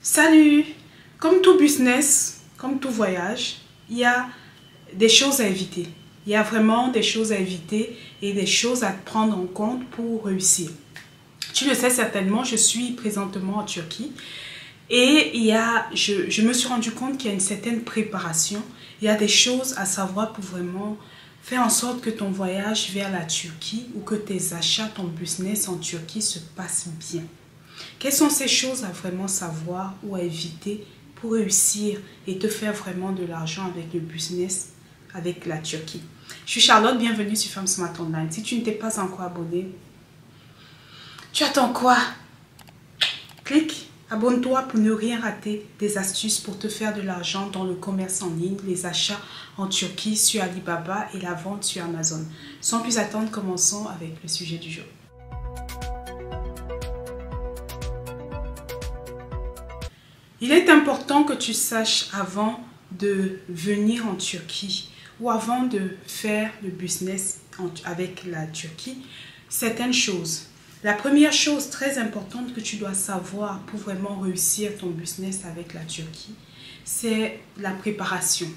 Salut! Comme tout business, comme tout voyage, il y a des choses à éviter. Il y a vraiment des choses à éviter et des choses à prendre en compte pour réussir. Tu le sais certainement, je suis présentement en Turquie et je me suis rendu compte qu'il y a une certaine préparation. Il y a des choses à savoir pour vraiment faire en sorte que ton voyage vers la Turquie ou que tes achats, ton business en Turquie se passent bien. Quelles sont ces choses à vraiment savoir ou à éviter pour réussir et te faire vraiment de l'argent avec le business avec la Turquie? Je suis Charlotte, bienvenue sur Femme Smart Online. Si tu ne t'es pas encore abonné, tu attends quoi? Clique, abonne-toi pour ne rien rater des astuces pour te faire de l'argent dans le commerce en ligne, les achats en Turquie sur Alibaba et la vente sur Amazon. Sans plus attendre, commençons avec le sujet du jour. Il est important que tu saches avant de venir en Turquie ou avant de faire le business avec la Turquie, certaines choses. La première chose très importante que tu dois savoir pour vraiment réussir ton business avec la Turquie, c'est la préparation.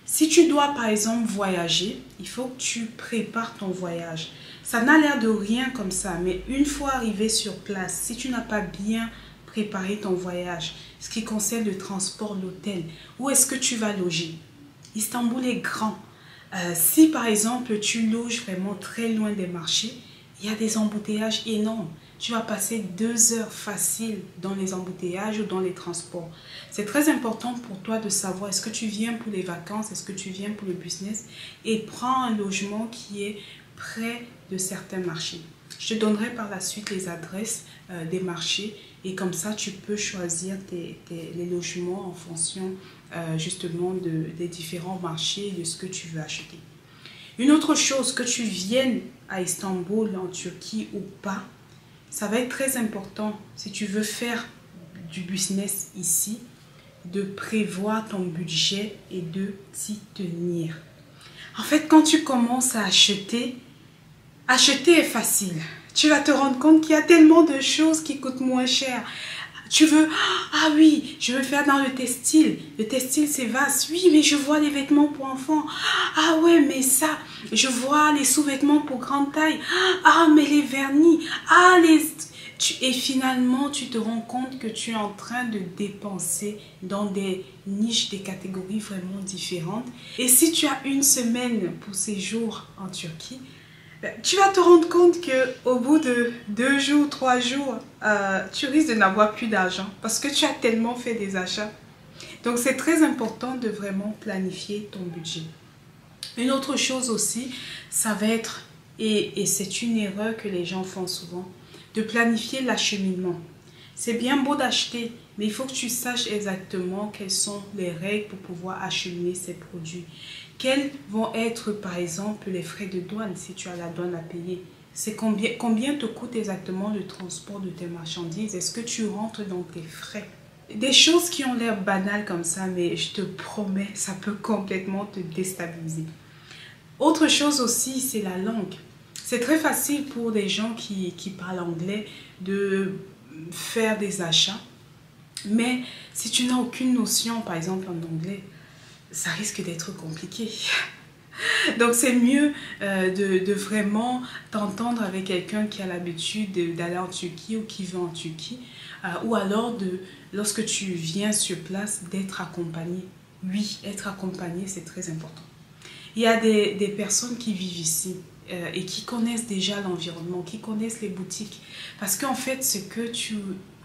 Si tu dois par exemple voyager, il faut que tu prépares ton voyage. Ça n'a l'air de rien comme ça, mais une fois arrivé sur place, si tu n'as pas bien préparer ton voyage, ce qui concerne le transport, l'hôtel, où est-ce que tu vas loger? Istanbul est grand. Si par exemple tu loges vraiment très loin des marchés, il y a des embouteillages énormes. Tu vas passer 2 heures faciles dans les embouteillages ou dans les transports. C'est très important pour toi de savoir est-ce que tu viens pour les vacances, est-ce que tu viens pour le business, et prends un logement qui est près de certains marchés. Je te donnerai par la suite les adresses des marchés et comme ça tu peux choisir les logements en fonction justement des différents marchés et de ce que tu veux acheter. Une autre chose, que tu viennes à Istanbul en Turquie ou pas, ça va être très important si tu veux faire du business ici, de prévoir ton budget et de t'y tenir. En fait, quand tu commences à acheter est facile. Tu vas te rendre compte qu'il y a tellement de choses qui coûtent moins cher. Tu veux, ah oui, je veux faire dans le textile. Le textile, c'est vaste. Oui, mais je vois les vêtements pour enfants. Ah ouais, mais ça, je vois les sous-vêtements pour grande taille. Ah, mais les vernis. Ah, Et finalement, tu te rends compte que tu es en train de dépenser dans des niches, des catégories vraiment différentes. Et si tu as une semaine pour séjour en Turquie, tu vas te rendre compte qu'au bout de 2 jours, 3 jours, tu risques de n'avoir plus d'argent parce que tu as tellement fait des achats. Donc, c'est très important de vraiment planifier ton budget. Une autre chose aussi, ça va être, et c'est une erreur que les gens font souvent, de planifier l'acheminement. C'est bien beau d'acheter, mais il faut que tu saches exactement quelles sont les règles pour pouvoir acheminer ces produits. Quels vont être, par exemple, les frais de douane si tu as la douane à payer? C'est combien te coûte exactement le transport de tes marchandises? Est-ce que tu rentres dans tes frais? Des choses qui ont l'air banales comme ça, mais je te promets, ça peut complètement te déstabiliser. Autre chose aussi, c'est la langue. C'est très facile pour des gens qui parlent anglais de faire des achats. Mais si tu n'as aucune notion, par exemple en anglais, ça risque d'être compliqué. Donc c'est mieux de vraiment t'entendre avec quelqu'un qui a l'habitude d'aller en Turquie ou qui va en Turquie. Ou alors, lorsque tu viens sur place, d'être accompagné. Oui, être accompagné, c'est très important. Il y a des personnes qui vivent ici et qui connaissent déjà l'environnement, qui connaissent les boutiques. Parce qu'en fait, ce que tu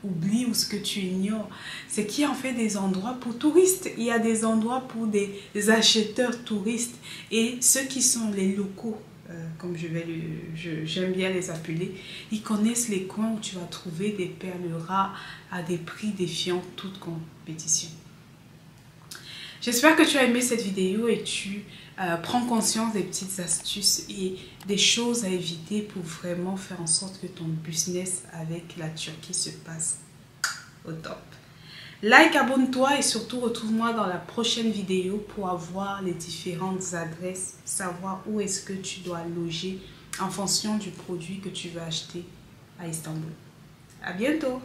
oublies ou ce que tu ignores, c'est qu'il y a en fait des endroits pour touristes. Il y a des endroits pour des acheteurs touristes. Et ceux qui sont les locaux, comme j'aime bien les appeler, ils connaissent les coins où tu vas trouver des perles rares à des prix défiant toute compétition. J'espère que tu as aimé cette vidéo et tu prends conscience des petites astuces et des choses à éviter pour vraiment faire en sorte que ton business avec la Turquie se passe au top. Like, abonne-toi et surtout retrouve-moi dans la prochaine vidéo pour avoir les différentes adresses, savoir où est-ce que tu dois loger en fonction du produit que tu veux acheter à Istanbul. À bientôt!